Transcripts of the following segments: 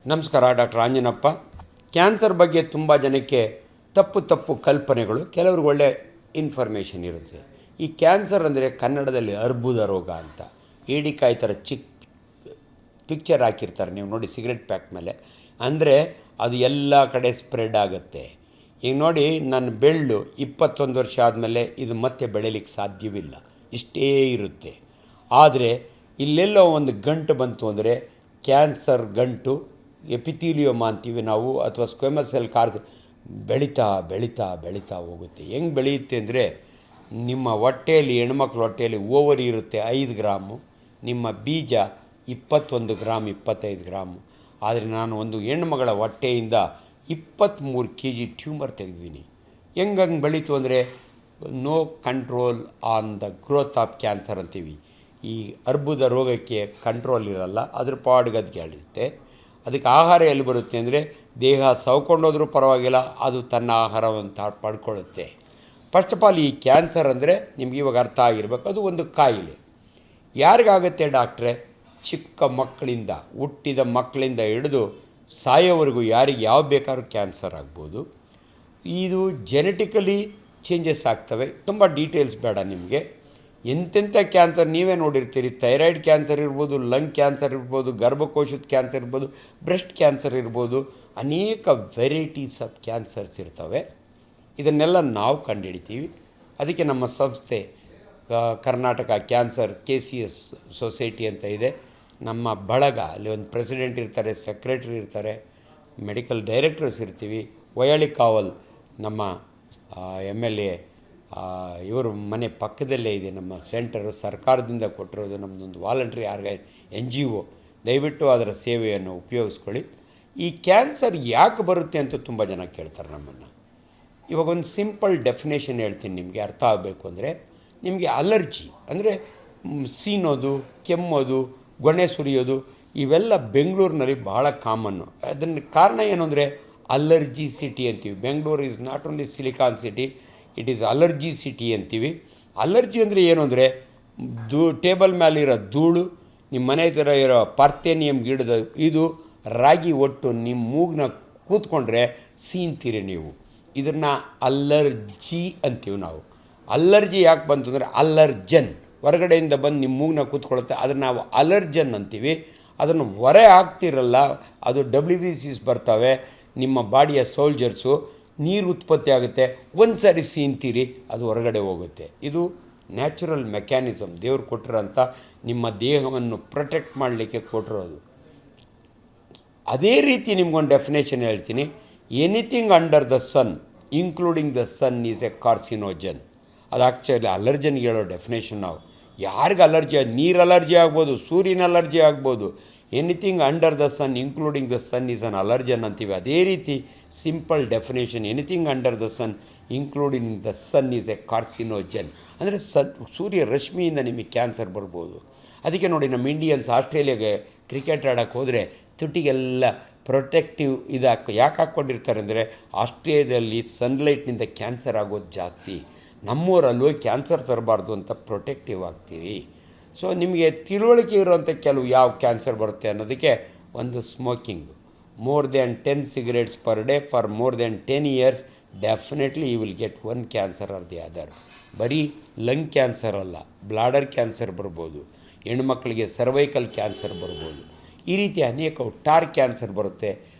ನಮಸ್ಕಾರ. Doctor Anjanappa. Cancer ಬಗ್ಗೆ ತುಂಬ ಜನಕ್ಕೆ ತಪ್ಪು ಕಲ್ಪನೆಗಳು, ಕೆಲವ್ರಿಗೆ ಒಳ್ಳೆ ಇನ್ಫಾರ್ಮೇಷನ್ ಇರುತ್ತೆ. ಈ ಕ್ಯಾನ್ಸರ್ ಅಂದರೆ ಕನ್ನಡದಲ್ಲಿ ಅರ್ಬುದ ರೋಗ ಅಂತ ಏಡಿಕಾಯಿ ಥರ ಚಿಕ್ಕ ಪಿಕ್ಚರ್ ಹಾಕಿರ್ತಾರೆ, ನೀವು ನೋಡಿ ಸಿಗರೆಟ್ ಪ್ಯಾಕ್ ಮೇಲೆ. ಅಂದರೆ ಅದು ಎಲ್ಲ ಕಡೆ ಸ್ಪ್ರೆಡ್ ಆಗುತ್ತೆ. ಈಗ ನೋಡಿ, ನನ್ನ ಬೆಳ್ಳು 21 ವರ್ಷ ಆದಮೇಲೆ ಇದು ಮತ್ತೆ ಬೆಳೀಲಿಕ್ಕೆ ಸಾಧ್ಯವಿಲ್ಲ, ಇಷ್ಟೇ ಇರುತ್ತೆ. ಆದರೆ ಇಲ್ಲೆಲ್ಲೋ ಒಂದು ಗಂಟು ಬಂತು ಅಂದರೆ ಕ್ಯಾನ್ಸರ್ ಗಂಟು, ಎಪಿಥೀಲಿಯೋಮ ಅಂತೀವಿ ನಾವು, ಅಥವಾ ಸ್ಕ್ವೆಮಸ್ ಸೆಲ್ ಬೆಳೀತಾ ಹೋಗುತ್ತೆ. ಹೆಂಗೆ ಬೆಳೆಯುತ್ತೆ ಅಂದರೆ, ನಿಮ್ಮ ಹೊಟ್ಟೆಯಲ್ಲಿ, ಹೆಣ್ಮಕ್ಳ ಹೊಟ್ಟೆಯಲ್ಲಿ ಓವರಿ ಇರುತ್ತೆ 5 ಗ್ರಾಮು, ನಿಮ್ಮ ಬೀಜ 21 ಗ್ರಾಮ್ 25 ಗ್ರಾಮು. ಆದರೆ ನಾನು ಒಂದು ಹೆಣ್ಮಗಳ ಹೊಟ್ಟೆಯಿಂದ 23 kg ಟ್ಯೂಮರ್ ತೆಗೆದಿದ್ದೀನಿ. ಹೆಂಗೆ ಬೆಳೀತು ಅಂದರೆ, no control on the growth of cancer ಅಂತೀವಿ. ಈ ಅರ್ಬುದ ರೋಗಕ್ಕೆ ಕಂಟ್ರೋಲ್ ಇರಲ್ಲ, ಅದ್ರ ಪಾಡಿಗೆ ಅದಕ್ಕೆ ಎಳೆಯುತ್ತೆ. ಅದಕ್ಕೆ ಆಹಾರ ಎಲ್ಲಿ ಬರುತ್ತೆ ಅಂದರೆ, ದೇಹ ಸೌಕೊಂಡೋದ್ರೂ ಪರವಾಗಿಲ್ಲ, ಅದು ತನ್ನ ಆಹಾರವನ್ನು ಪಡ್ಕೊಳ್ಳುತ್ತೆ. ಫಸ್ಟ್ ಆಫ್ ಆಲ್, ಈ ಕ್ಯಾನ್ಸರ್ ಅಂದರೆ ನಿಮ್ಗೆ ಇವಾಗ ಅರ್ಥ ಆಗಿರ್ಬೇಕು, ಅದು ಒಂದು ಕಾಯಿಲೆ. ಯಾರಿಗಾಗುತ್ತೆ ಡಾಕ್ಟ್ರೆ? ಚಿಕ್ಕ ಮಕ್ಕಳಿಂದ, ಹುಟ್ಟಿದ ಮಕ್ಕಳಿಂದ ಹಿಡಿದು ಸಾಯೋವರೆಗೂ ಯಾರಿಗೆ ಯಾವ ಬೇಕಾದ್ರೂ ಕ್ಯಾನ್ಸರ್ ಆಗ್ಬೋದು. ಇದು ಜೆನೆಟಿಕಲಿ ಚೇಂಜಸ್ ಆಗ್ತವೆ. ತುಂಬ ಡೀಟೇಲ್ಸ್ ಬೇಡ ನಿಮಗೆ. ಎಂತೆಂಥ ಕ್ಯಾನ್ಸರ್ ನೀವೇ ನೋಡಿರ್ತೀರಿ. ಥೈರಾಯ್ಡ್ ಕ್ಯಾನ್ಸರ್ ಇರ್ಬೋದು, ಲಂಗ್ ಕ್ಯಾನ್ಸರ್ ಇರ್ಬೋದು, ಗರ್ಭಕೋಶದ ಕ್ಯಾನ್ಸರ್ ಇರ್ಬೋದು, ಬ್ರೆಸ್ಟ್ ಕ್ಯಾನ್ಸರ್ ಇರ್ಬೋದು, ಅನೇಕ ವೆರೈಟೀಸ್ ಆಫ್ ಕ್ಯಾನ್ಸರ್ಸ್ ಇರ್ತವೆ. ಇದನ್ನೆಲ್ಲ ನಾವು ಕಂಡುಹಿಡಿತೀವಿ. ಅದಕ್ಕೆ ನಮ್ಮ ಸಂಸ್ಥೆ ಕರ್ನಾಟಕ ಕ್ಯಾನ್ಸರ್ KCS ಸೊಸೈಟಿ ಅಂತ ಇದೆ. ನಮ್ಮ ಬಳಗ, ಅಲ್ಲಿ ಒಂದು ಪ್ರೆಸಿಡೆಂಟ್ ಇರ್ತಾರೆ, ಸೆಕ್ರೆಟರಿ ಇರ್ತಾರೆ, ಮೆಡಿಕಲ್ ಡೈರೆಕ್ಟರ್ಸ್ ಇರ್ತೀವಿ. ವಯಾಳಿ ಕಾವಲ್ ನಮ್ಮ MLA, ಇವರು ಮನೆ ಪಕ್ಕದಲ್ಲೇ ಇದೆ ನಮ್ಮ ಸೆಂಟರು, ಸರ್ಕಾರದಿಂದ ಕೊಟ್ಟಿರೋದು. ನಮ್ಮದೊಂದು ವಾಲಂಟ್ರಿ NGO. ದಯವಿಟ್ಟು ಅದರ ಸೇವೆಯನ್ನು ಉಪಯೋಗಿಸ್ಕೊಳ್ಳಿ. ಈ ಕ್ಯಾನ್ಸರ್ ಯಾಕೆ ಬರುತ್ತೆ ಅಂತ ತುಂಬ ಜನ ಕೇಳ್ತಾರೆ ನಮ್ಮನ್ನು. ಇವಾಗ ಒಂದು ಸಿಂಪಲ್ ಡೆಫಿನೇಷನ್ ಹೇಳ್ತೀನಿ ನಿಮಗೆ, ಅರ್ಥ ಆಗಬೇಕು ಅಂದರೆ. ನಿಮಗೆ ಅಲರ್ಜಿ ಅಂದರೆ ಸೀನೋದು, ಕೆಮ್ಮೋದು, ಗೊನೆ ಸುರಿಯೋದು, ಇವೆಲ್ಲ ಬೆಂಗಳೂರಿನಲ್ಲಿ ಭಾಳ ಕಾಮನ್ನು. ಅದನ್ನು ಕಾರಣ ಏನು ಅಂದರೆ, ಅಲರ್ಜಿ ಸಿಟಿ ಅಂತೀವಿ. Bengaluru is not only silicon city, it is allergy city ಅಂತೀವಿ. ಅಲರ್ಜಿ ಅಂದರೆ ಏನು ಅಂದರೆ, ಟೇಬಲ್ ಮೇಲಿರೋ ಧೂಳು, ನಿಮ್ಮ ಮನೆ ಥರ ಇರೋ ಪಾರ್ಥೇನಿಯಂ ಗಿಡದ ಇದು ರಾಗಿ ಒಟ್ಟು ನಿಮ್ಮ ಮೂಗನ್ನ ಕೂತ್ಕೊಂಡ್ರೆ ಸೀನ್ತೀರಿ ನೀವು. ಇದನ್ನು ಅಲ್ಲರ್ಜಿ ಅಂತೀವಿ ನಾವು. ಅಲ್ಲರ್ಜಿ ಯಾಕೆ ಬಂತು ಅಂದರೆ, ಅಲ್ಲರ್ಜನ್ ಹೊರಗಡೆಯಿಂದ ಬಂದು ನಿಮ್ಮ ಮೂಗನ್ನ ಕೂತ್ಕೊಳ್ಳುತ್ತೆ, ಅದನ್ನು ನಾವು ಅಲರ್ಜನ್ ಅಂತೀವಿ. ಅದನ್ನು ಹೊರೆ ಹಾಕ್ತಿರಲ್ಲ, ಅದು WBCs ಬರ್ತವೆ, ನಿಮ್ಮ ಬಾಡಿಯ ಸೋಲ್ಜರ್ಸು, ನೀರು ಉತ್ಪತ್ತಿ ಆಗುತ್ತೆ, ಒಂದು ಸಾರಿ ಸೀನ್ತೀರಿ, ಅದು ಹೊರಗಡೆ ಹೋಗುತ್ತೆ. ಇದು ನ್ಯಾಚುರಲ್ ಮೆಕ್ಯಾನಿಸಮ್, ದೇವ್ರು ಕೊಟ್ಟಿರೋಂಥ ನಿಮ್ಮ ದೇಹವನ್ನು ಪ್ರೊಟೆಕ್ಟ್ ಮಾಡಲಿಕ್ಕೆ ಕೊಟ್ಟಿರೋದು. ಅದೇ ರೀತಿ ನಿಮ್ಗೊಂದು ಡೆಫಿನೇಷನ್ ಹೇಳ್ತೀನಿ. Anything under the sun including the sun is a carcinogen. ಅದು ಆ್ಯಕ್ಚುಲಿ ಅಲರ್ಜನ್ಗೆ ಹೇಳೋ ಡೆಫಿನೇಷನ್ ನಾವು. ಯಾರಿಗೆ ಅಲರ್ಜಿ, ನೀರು ಅಲರ್ಜಿ ಆಗ್ಬೋದು, ಸೂರ್ಯನ ಅಲರ್ಜಿ ಆಗ್ಬೋದು. Anything under the sun including the sun is an allergen ಅಂತೀವಿ. ಅದೇ ರೀತಿ simple definition, anything under the sun including the sun is a carcinogen. ಅಂದರೆ ಸೂರ್ಯ ರಶ್ಮಿಯಿಂದ ನಿಮಗೆ ಕ್ಯಾನ್ಸರ್ ಬರ್ಬೋದು. ಅದಕ್ಕೆ ನೋಡಿ, ನಮ್ಮ ಇಂಡಿಯನ್ಸ್ ಆಸ್ಟ್ರೇಲಿಯಾಗೆ ಕ್ರಿಕೆಟ್ ಆಡೋಕ್ಕೆ ಹೋದರೆ ತುಟಿಗೆಲ್ಲ ಪ್ರೊಟೆಕ್ಟಿವ್ ಯಾಕೆ ಹಾಕ್ಕೊಂಡಿರ್ತಾರೆ ಅಂದರೆ, ಆಸ್ಟ್ರೇಲಿಯಾದಲ್ಲಿ ಸನ್ಲೈಟ್ನಿಂದ ಕ್ಯಾನ್ಸರ್ ಆಗೋದು ಜಾಸ್ತಿ. ನಮ್ಮೂರಲ್ಲೂ ಕ್ಯಾನ್ಸರ್ ತರಬಾರ್ದು ಅಂತ ಪ್ರೊಟೆಕ್ಟಿವ್ ಆಗ್ತೀವಿ. ಸೊ ನಿಮಗೆ ತಿಳುವಳಿಕೆ ಇರೋಂಥ ಕೆಲವು ಯಾವ ಕ್ಯಾನ್ಸರ್ ಬರುತ್ತೆ ಅನ್ನೋದಕ್ಕೆ, ಒಂದು smoking, more than 10 cigarettes per day for more than 10 years, definitely you will get one cancer or the other. ಬರೀ ಲಂಗ್ ಕ್ಯಾನ್ಸರ್ ಅಲ್ಲ, ಬ್ಲಾಡರ್ ಕ್ಯಾನ್ಸರ್ ಬರ್ಬೋದು, ಹೆಣ್ಮಕ್ಳಿಗೆ ಸರ್ವೈಕಲ್ ಕ್ಯಾನ್ಸರ್ ಬರ್ಬೋದು. ಈ ರೀತಿ ಅನೇಕ ಟಾರ್ ಕ್ಯಾನ್ಸರ್ ಬರುತ್ತೆ,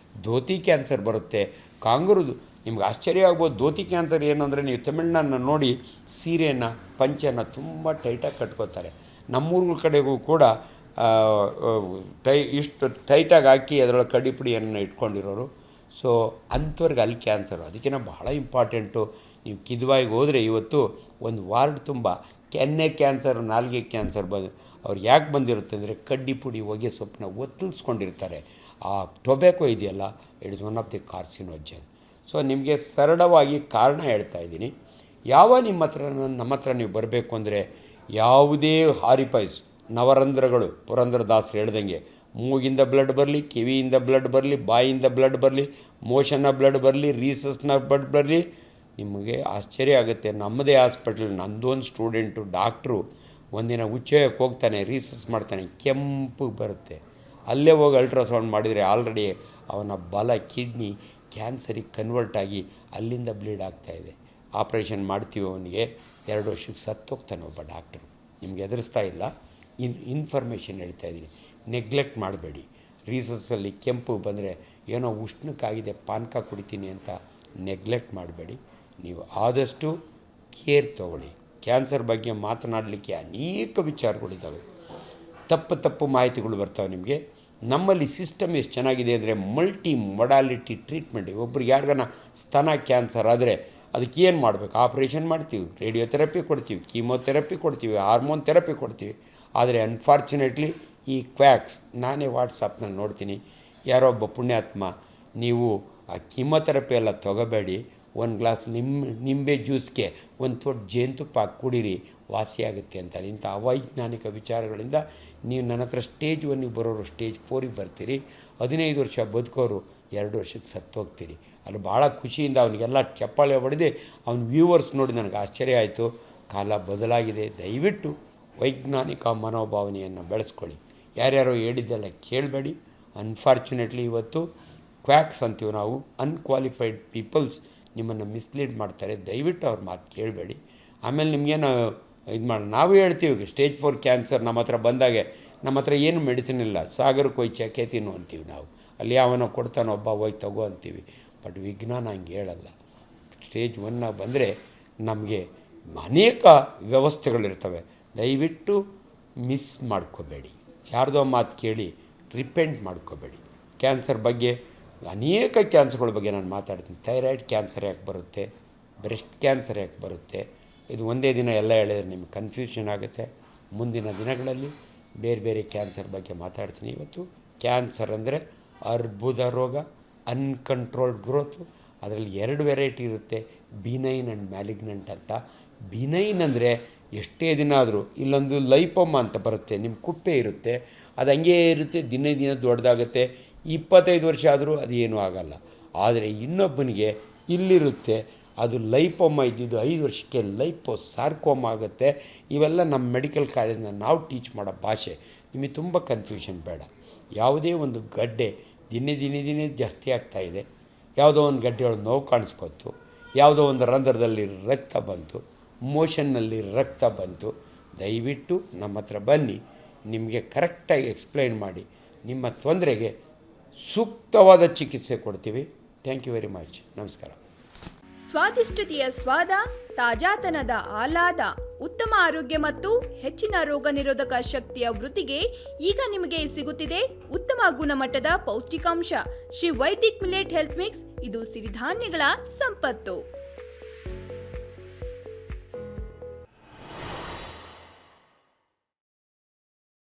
ಧೋತಿ ಕ್ಯಾನ್ಸರ್ ಬರುತ್ತೆ, ಕಾಂಗರುದು. ನಿಮ್ಗೆ ಆಶ್ಚರ್ಯ ಆಗ್ಬೋದು, ಧೋತಿ ಕ್ಯಾನ್ಸರ್ ಏನು ಅಂದರೆ, ನೀವು ತಮಿಳ್ನಾಡನ್ನ ನೋಡಿ, ಸೀರೆನ ಪಂಚನ ತುಂಬ ಟೈಟಾಗಿ ಕಟ್ಕೋತಾರೆ. ನಮ್ಮೂರುಗಳ ಕಡೆಗೂ ಕೂಡ ಇಷ್ಟು ಟೈಟಾಗಿ ಹಾಕಿ ಅದರೊಳಗೆ ಕಡ್ಡಿಪುಡಿಯನ್ನು ಇಟ್ಕೊಂಡಿರೋರು. ಸೊ ಅಂಥವ್ರಿಗೆ ಅಲ್ಲಿ ಕ್ಯಾನ್ಸರು. ಅದಕ್ಕಿಂತ ಭಾಳ ಇಂಪಾರ್ಟೆಂಟು, ನೀವು ಕಿದ್ವಾಯಿಗೆ ಹೋದರೆ ಇವತ್ತು ಒಂದು ವಾರ್ಡ್ ತುಂಬ ಕೆನ್ನೆ ಕ್ಯಾನ್ಸರ್, ನಾಲಿಗೆ ಕ್ಯಾನ್ಸರ್ ಅವ್ರು ಯಾಕೆ ಬಂದಿರುತ್ತೆ ಅಂದರೆ, ಕಡ್ಡಿಪುಡಿ, ಹೊಗೆ ಸೊಪ್ಪನ್ನ ಒತ್ತಲಿಸ್ಕೊಂಡಿರ್ತಾರೆ. ಆ ಟೊಬ್ಯಾಕೊ ಇದೆಯಲ್ಲ, it is one of the carcinogen. So ನಿಮಗೆ ಸರಳವಾಗಿ ಕಾರಣ ಹೇಳ್ತಾ ಇದ್ದೀನಿ. ನಮ್ಮ ಹತ್ರ ನೀವು ಬರಬೇಕು ಅಂದರೆ, ಯಾವುದೇ ಹಾರಿಪೈಸ್ ನವರಂಧ್ರಗಳು, ಪುರಂದರದಾಸರು ಹೇಳ್ದಂಗೆ, ಮೂಗಿಂದ ಬ್ಲಡ್ ಬರಲಿ, ಕಿವಿಯಿಂದ ಬ್ಲಡ್ ಬರಲಿ, ಬಾಯಿಂದ ಬ್ಲಡ್ ಬರಲಿ, ಮೋಷನ್ನ ಬ್ಲಡ್ ಬರಲಿ, ರೀಸಸ್ನ ಬ್ಲಡ್ ಬರಲಿ, ನಿಮಗೆ ಆಶ್ಚರ್ಯ ಆಗುತ್ತೆ. ನಮ್ಮದೇ ಹಾಸ್ಪಿಟ್ಲ್, ನನ್ನದೊಂದು ಸ್ಟೂಡೆಂಟು ಡಾಕ್ಟ್ರು ಒಂದಿನ ಉಚ್ಚೋಯಕ್ಕೆ ಹೋಗ್ತಾನೆ, ರೀಸಸ್ ಮಾಡ್ತಾನೆ, ಕೆಂಪು ಬರುತ್ತೆ. ಅಲ್ಲೇ ಹೋಗಿ ಅಲ್ಟ್ರಾಸೌಂಡ್ ಮಾಡಿದರೆ ಆಲ್ರೆಡಿ ಅವನ ಬಲ ಕಿಡ್ನಿ ಕ್ಯಾನ್ಸರಿಗೆ ಕನ್ವರ್ಟ್ ಆಗಿ ಅಲ್ಲಿಂದ ಬ್ಲೀಡ್ ಆಗ್ತಾಯಿದೆ. ಆಪ್ರೇಷನ್ ಮಾಡ್ತೀವಿ, ಅವನಿಗೆ 2 ವರ್ಷಕ್ಕೆ ಸತ್ತೋಗ್ತಾನೆ ಒಬ್ಬ ಡಾಕ್ಟ್ರು. ನಿಮ್ಗೆ ಎದುರಿಸ್ತಾ ಇಲ್ಲ, ಇನ್ಫಾರ್ಮೇಷನ್ ಹೇಳ್ತಾ ಇದ್ದೀನಿ. ನೆಗ್ಲೆಕ್ಟ್ ಮಾಡಬೇಡಿ. ರೀಸಸ್ಸಲ್ಲಿ ಕೆಂಪು ಬಂದರೆ ಏನೋ ಉಷ್ಣಕ್ಕಾಗಿದೆ ಪಾನಕ ಕುಡಿತೀನಿ ಅಂತ ನೆಗ್ಲೆಕ್ಟ್ ಮಾಡಬೇಡಿ. ನೀವು ಆದಷ್ಟು ಕೇರ್ ತೊಗೊಳ್ಳಿ. ಕ್ಯಾನ್ಸರ್ ಬಗ್ಗೆ ಮಾತನಾಡಲಿಕ್ಕೆ ಅನೇಕ ವಿಚಾರಗಳಿದ್ದಾವೆ, ತಪ್ಪು ಮಾಹಿತಿಗಳು ಬರ್ತಾವೆ ನಿಮಗೆ. ನಮ್ಮಲ್ಲಿ ಸಿಸ್ಟಮ್ ಎಷ್ಟು ಚೆನ್ನಾಗಿದೆ ಅಂದರೆ ಮಲ್ಟಿ ಮೊಡಾಲಿಟಿ ಟ್ರೀಟ್ಮೆಂಟ್. ಒಬ್ರಿಗೆ ಯಾರಿಗಾನ ಸ್ತನ ಕ್ಯಾನ್ಸರ್ ಆದರೆ ಅದಕ್ಕೆ ಏನು ಮಾಡಬೇಕು? ಆಪ್ರೇಷನ್ ಮಾಡ್ತೀವಿ, ರೇಡಿಯೋಥೆರಪಿ ಕೊಡ್ತೀವಿ, ಕೀಮೋಥೆರಪಿ ಕೊಡ್ತೀವಿ, ಹಾರ್ಮೋನ್ ಥೆರಪಿ ಕೊಡ್ತೀವಿ. ಆದರೆ ಅನ್ಫಾರ್ಚುನೇಟ್ಲಿ ಈ ಕ್ವ್ಯಾಕ್ಸ್, ನಾನೇ ವಾಟ್ಸಪ್ನಲ್ಲಿ ನೋಡ್ತೀನಿ, ಯಾರೋ ಒಬ್ಬ ಪುಣ್ಯಾತ್ಮ, ನೀವು ಆ ಕೀಮೋಥೆರಪಿ ಎಲ್ಲ ತೊಗೋಬೇಡಿ, ಒಂದು ಗ್ಲಾಸ್ ನಿಂಬೆ ಜ್ಯೂಸ್ಗೆ ಒಂದು ತೊಟ್ಟು ಜೇನುತುಪ್ಪ ಕುಡೀರಿ, ವಾಸಿಯಾಗುತ್ತೆ ಅಂತಾರೆ. ಇಂಥ ಅವೈಜ್ಞಾನಿಕ ವಿಚಾರಗಳಿಂದ ನೀವು ನನ್ನ ಹತ್ರ ಸ್ಟೇಜ್ 1ಗೆ ಬರೋರು ಸ್ಟೇಜ್ 4ಗೆ ಬರ್ತೀರಿ. 15 ವರ್ಷ ಬದುಕೋರು 2 ವರ್ಷಕ್ಕೆ ಸತ್ತೋಗ್ತೀರಿ. ಅಲ್ಲಿ ಭಾಳ ಖುಷಿಯಿಂದ ಅವನಿಗೆಲ್ಲ ಚಪ್ಪಾಳೆ ಹೊಡೆದು ಅವ್ನ ವ್ಯೂವರ್ಸ್ ನೋಡಿ ನನಗೆ ಆಶ್ಚರ್ಯ ಆಯಿತು. ಕಾಲ ಬದಲಾಗಿದೆ. ದಯವಿಟ್ಟು ವೈಜ್ಞಾನಿಕ ಮನೋಭಾವನೆಯನ್ನು ಬೆಳೆಸ್ಕೊಳ್ಳಿ. ಯಾರ್ಯಾರೋ ಹೇಳಿದ್ದೆಲ್ಲ ಕೇಳಬೇಡಿ. ಅನ್ಫಾರ್ಚುನೇಟ್ಲಿ ಇವತ್ತು ಕ್ವ್ಯಾಕ್ಸ್ ಅಂತೀವಿ ನಾವು, ಅನ್ಕ್ವಾಲಿಫೈಡ್ ಪೀಪಲ್ಸ್ ನಿಮ್ಮನ್ನು ಮಿಸ್ಲೀಡ್ ಮಾಡ್ತಾರೆ. ದಯವಿಟ್ಟು ಅವ್ರ ಮಾತು ಕೇಳಬೇಡಿ. ಆಮೇಲೆ ನಿಮಗೇನು ಇದು ಮಾಡಿ ನಾವು ಹೇಳ್ತೀವಿ, ಸ್ಟೇಜ್ 4 ಕ್ಯಾನ್ಸರ್ ನಮ್ಮ ಹತ್ರ ಬಂದಾಗೆ ನಮ್ಮ ಹತ್ರ ಏನು ಮೆಡಿಸಿನ್ ಇಲ್ಲ, ಸಾಗರಕ್ಕೆ ಹೋಗಿ ಚಕ್ಕೆ ತಿನ್ನು ಅಂತೀವಿ ನಾವು. ಅಲ್ಲಿ ಯಾವನೋ ಕೊಡ್ತಾನೋ ಒಬ್ಬ ಹೋಗಿ ತಗೋ ಅಂತೀವಿ. ಬಟ್ ವಿಜ್ಞಾನ ಹಂಗೆ ಹೇಳಲ್ಲ. ಸ್ಟೇಜ್ 1 ಬಂದರೆ ನಮಗೆ ಅನೇಕ ವ್ಯವಸ್ಥೆಗಳಿರ್ತವೆ. ದಯವಿಟ್ಟು ಮಿಸ್ ಮಾಡ್ಕೋಬೇಡಿ. ಯಾರ್ದೋ ಮಾತು ಕೇಳಿ ರಿಪೆಂಟ್ ಮಾಡ್ಕೋಬೇಡಿ. ಕ್ಯಾನ್ಸರ್ ಬಗ್ಗೆ ಅನೇಕ ಕ್ಯಾನ್ಸರ್ಗಳ ಬಗ್ಗೆ ನಾನು ಮಾತಾಡ್ತೀನಿ. ಥೈರಾಯ್ಡ್ ಕ್ಯಾನ್ಸರ್ ಯಾಕೆ ಬರುತ್ತೆ, ಬ್ರೆಸ್ಟ್ ಕ್ಯಾನ್ಸರ್ ಯಾಕೆ ಬರುತ್ತೆ, ಇದು ಒಂದೇ ದಿನ ಎಲ್ಲ ಹೇಳಿದ್ರೆ ನಿಮ್ಗೆ ಕನ್ಫ್ಯೂಷನ್ ಆಗುತ್ತೆ. ಮುಂದಿನ ದಿನಗಳಲ್ಲಿ ಬೇರೆ ಬೇರೆ ಕ್ಯಾನ್ಸರ್ ಬಗ್ಗೆ ಮಾತಾಡ್ತೀನಿ. ಇವತ್ತು ಕ್ಯಾನ್ಸರ್ ಅಂದರೆ ಅರ್ಬುದ ರೋಗ, ಅನ್ಕಂಟ್ರೋಲ್ಡ್ ಗ್ರೋತು. ಅದರಲ್ಲಿ 2 ವೆರೈಟಿ ಇರುತ್ತೆ, ಬಿನೈನ್ ಆ್ಯಂಡ್ ಮ್ಯಾಲಿಗ್ನೆಂಟ್ ಅಂತ. ಬಿನೈನ್ ಅಂದರೆ ಎಷ್ಟೇ ದಿನ ಆದರೂ, ಇಲ್ಲೊಂದು ಲೈಪೋಮ ಅಂತ ಬರುತ್ತೆ, ನಿಮ್ಮ ಕುಪ್ಪೆ ಇರುತ್ತೆ, ಅದು ಹಂಗೇ ಇರುತ್ತೆ, ದಿನ ದೊಡ್ಡದಾಗುತ್ತೆ. 25 ವರ್ಷ ಆದರೂ ಅದು ಏನೂ ಆಗಲ್ಲ. ಆದರೆ ಇನ್ನೊಬ್ಬನಿಗೆ ಇಲ್ಲಿರುತ್ತೆ, ಅದು ಲೈಪೋಮ ಇದ್ದಿದ್ದು 5 ವರ್ಷಕ್ಕೆ ಲೈಪೋಸಾರ್ಕೋಮ ಆಗುತ್ತೆ. ಇವೆಲ್ಲ ನಮ್ಮ ಮೆಡಿಕಲ್ ಕಾಲೇಜಿನ ನಾವು ಟೀಚ್ ಮಾಡೋ ಭಾಷೆ. ನಿಮಗೆ ತುಂಬ ಕನ್ಫ್ಯೂಷನ್ ಬೇಡ. ಯಾವುದೇ ಒಂದು ಗಡ್ಡೆ ದಿನೇ ಜಾಸ್ತಿ ಆಗ್ತಾಯಿದೆ, ಯಾವುದೋ ಒಂದು ಗಡ್ಡೆಯೊಳಗೆ ನೋವು ಕಾಣಿಸ್ಕೊತು, ಯಾವುದೋ ಒಂದು ರಂಧ್ರದಲ್ಲಿ ರಕ್ತ ಬಂತು, ಮೋಷನ್ನಲ್ಲಿ ರಕ್ತ ಬಂತು, ದಯವಿಟ್ಟು ನಮ್ಮ ಹತ್ರ ಬನ್ನಿ. ನಿಮಗೆ ಕರೆಕ್ಟಾಗಿ ಎಕ್ಸ್ಪ್ಲೈನ್ ಮಾಡಿ ನಿಮ್ಮ ತೊಂದರೆಗೆ ಸೂಕ್ತವಾದ ಚಿಕಿತ್ಸೆ ಕೊಡ್ತೀವಿ. Thank you very much. ನಮಸ್ಕಾರ. ಸ್ವಾದಿಷ್ಟತೆಯ ಸ್ವಾದ, ತಾಜಾತನದ ಆಹ್ಲಾದ, ಉತ್ತಮ ಆರೋಗ್ಯ ಮತ್ತು ಹೆಚ್ಚಿನ ರೋಗ ನಿರೋಧಕ ಶಕ್ತಿಯ ವೃದ್ಧಿಗೆ ಈಗ ನಿಮಗೆ ಸಿಗುತ್ತಿದೆ ಉತ್ತಮ ಗುಣಮಟ್ಟದ ಪೌಷ್ಟಿಕಾಂಶ. Shri Vaidik millet health mix. ಇದು ಸಿರಿಧಾನ್ಯಗಳ ಸಂಪತ್ತು.